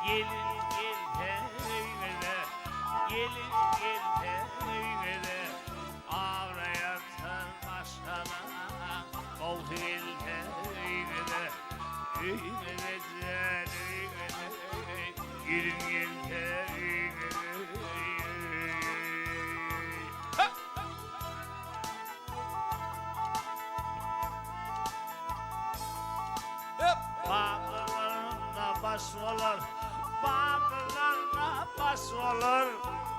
Gelin gel teyze, gelin gel teyze, ağrayasın başına, oldu gel teyze, gelin gel teyze. Bağlarında baş olur, bağlarında baş olur,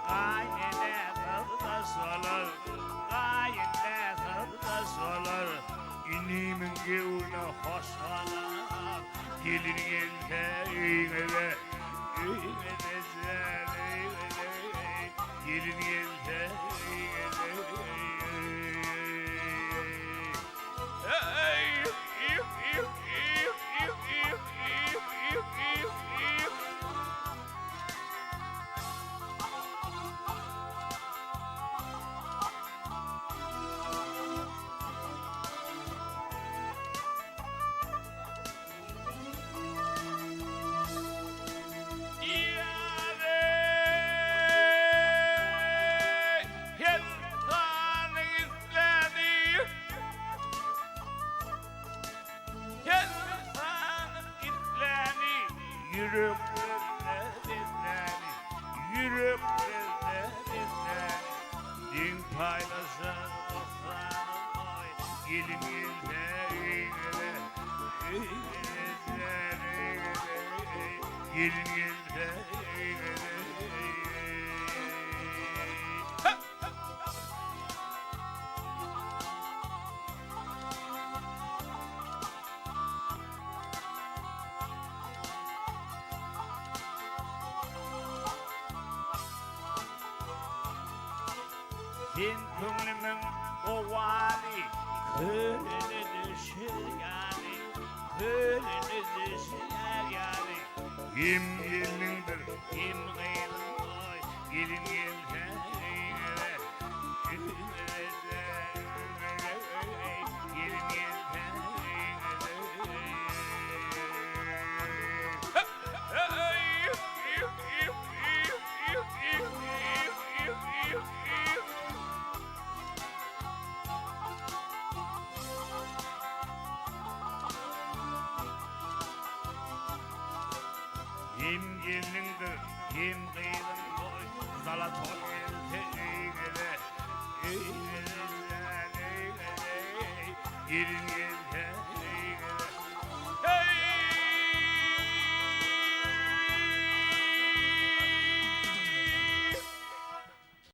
kaynene kırdaş olur, kaynene kırdaş olur. İnimin gevne hoş olur, gelir gel teyze, gelin gel teyze. Yüreklerine dinleni, yüreklerine dinleni. Din paylaşır ortanın oy, gelin gelin gelin gelin. Din könlümün o vali, könlünü düşür yani, könlünü düşür yani. Kim gelindir, kim kıylın oy, gelin gel teyze, gelin gel Kim gelindir, kim kıylın boy, Zalatoy teyze, gelin gel